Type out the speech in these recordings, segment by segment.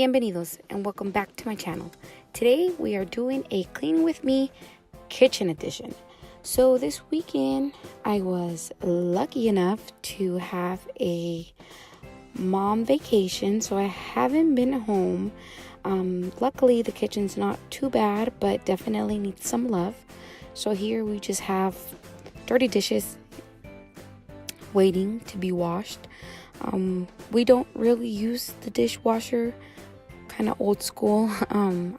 Bienvenidos and welcome back to my channel. Today we are doing a clean with me kitchen edition. So this weekend I was lucky enough to have a mom vacation, so I haven't been home. Luckily the kitchen's not too bad, but definitely needs some love. So here we just have dirty dishes waiting to be washed. We don't really use the dishwasher, kind of old school.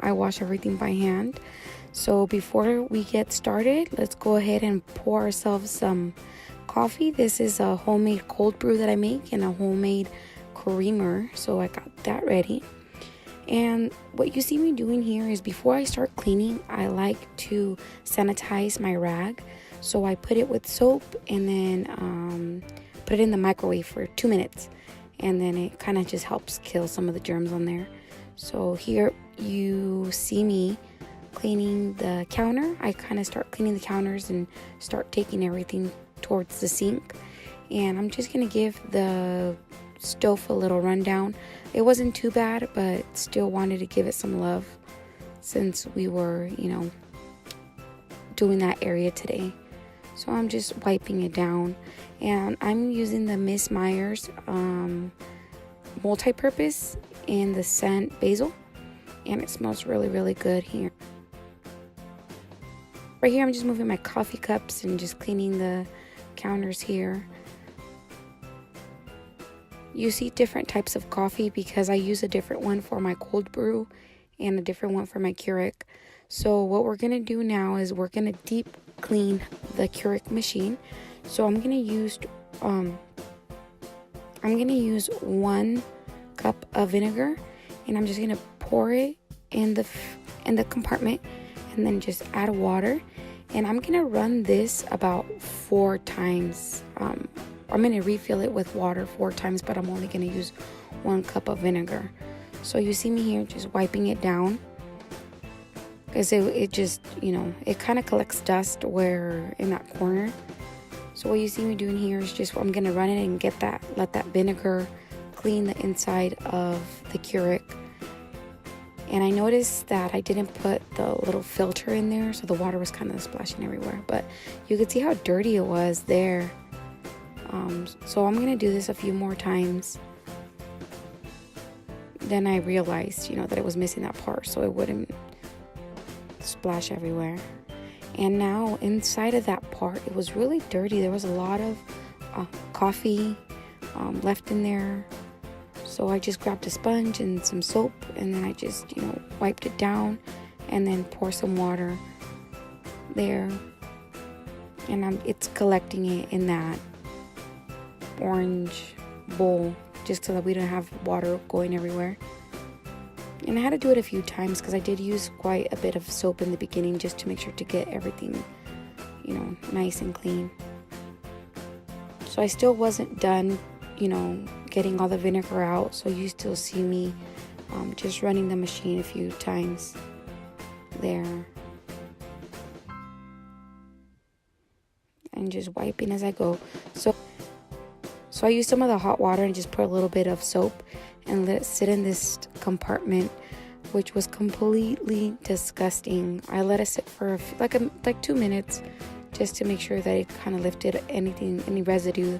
I wash everything by hand. So before we get started, let's go ahead and pour ourselves some coffee. This is a homemade cold brew that I make and a homemade creamer, so I got that ready. And what you see me doing here is before I start cleaning, I like to sanitize my rag. So I put it with soap and then put it in the microwave for 2 minutes, and then it kind of just helps kill some of the germs on there. So here you see me cleaning the counter. I kind of start cleaning the counters and start taking everything towards the sink, and I'm just gonna give the stove a little rundown. It wasn't too bad, but still wanted to give it some love since we were, doing that area today. So I'm just wiping it down, and I'm using the Miss Meyers multi-purpose in the scent basil, and it smells really good here. Right here I'm just moving my coffee cups and just cleaning the counters here. You see different types of coffee because I use a different one for my cold brew and a different one for my Keurig. So what we're gonna do now is we're gonna deep clean the Keurig machine. So I'm gonna use 1 cup of vinegar, and I'm just gonna pour it in the compartment, and then just add water, and I'm gonna run this about 4 times. I'm gonna refill it with water 4 times, but I'm only gonna use 1 cup of vinegar. So you see me here just wiping it down, because it just, it kind of collects dust where in that corner. So what you see me doing here is just, I'm gonna run it and let that vinegar clean the inside of the Keurig. And I noticed that I didn't put the little filter in there, so the water was kind of splashing everywhere, but you could see how dirty it was there. So I'm gonna do this a few more times. Then I realized, that it was missing that part, so it wouldn't splash everywhere. And now inside of that part, it was really dirty. There was a lot of coffee left in there. So I just grabbed a sponge and some soap, and then I just, wiped it down, and then pour some water there. And it's collecting it in that orange bowl, just so that we don't have water going everywhere. And I had to do it a few times because I did use quite a bit of soap in the beginning, just to make sure to get everything, nice and clean. So I still wasn't done, getting all the vinegar out. So you still see me just running the machine a few times there. And just wiping as I go. So I used some of the hot water and just put a little bit of soap and let it sit in this compartment, which was completely disgusting. I let it sit for like 2 minutes, just to make sure that it kind of lifted any residue.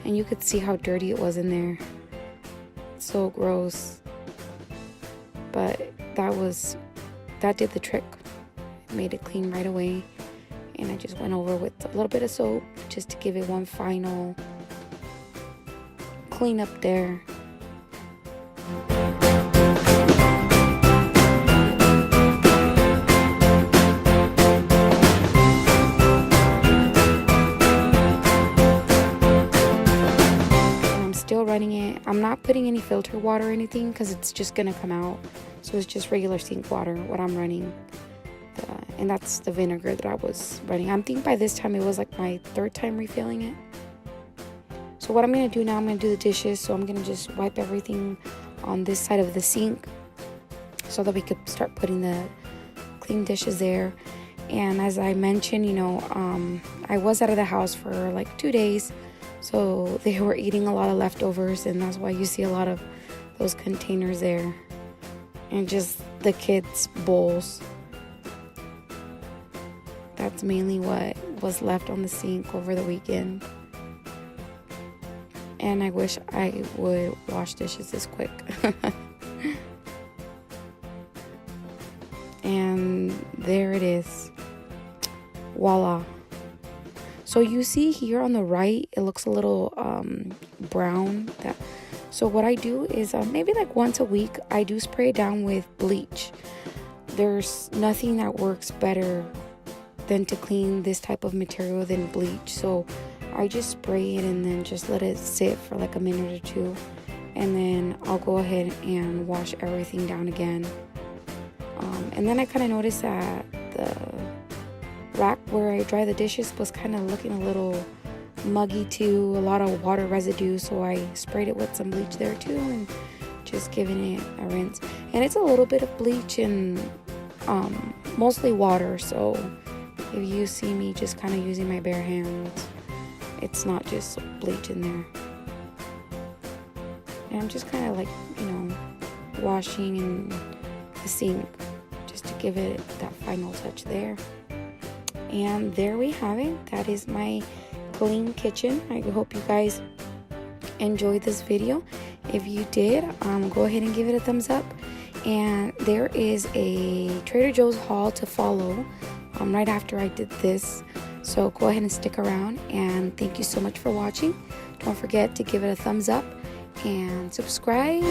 And you could see how dirty it was in there. So gross. But that did the trick. It made it clean right away. And I just went over with a little bit of soap just to give it one final clean up there. Still running it. I'm not putting any filter water or anything because it's just gonna come out. So it's just regular sink water what I'm running, and that's the vinegar that I was running. I think by this time it was like my 3rd time refilling it. So what I'm gonna do now, I'm gonna do the dishes. So I'm gonna just wipe everything on this side of the sink so that we could start putting the clean dishes there. And as I mentioned, I was out of the house for like 2 days. So they were eating a lot of leftovers, and that's why you see a lot of those containers there. and just the kids' bowls. That's mainly what was left on the sink over the weekend. And I wish I would wash dishes this quick. And there it is. Voila. So you see here on the right, it looks a little brown. So what I do is maybe like once a week, I do spray it down with bleach. There's nothing that works better than to clean this type of material than bleach. So I just spray it and then just let it sit for like a minute or two. And then I'll go ahead and wash everything down again. And then I kind of noticed that the rack where I dry the dishes was kind of looking a little muggy too, a lot of water residue, so I sprayed it with some bleach there too and just giving it a rinse. And it's a little bit of bleach and mostly water, so if you see me just kind of using my bare hands, it's not just bleach in there. And I'm just kind of like, washing in the sink just to give it that final touch there. And there we have it. That is my clean kitchen. I hope you guys enjoyed this video. If you did, go ahead and give it a thumbs up. And there is a Trader Joe's haul to follow right after I did this. So go ahead and stick around. And thank you so much for watching. Don't forget to give it a thumbs up and subscribe.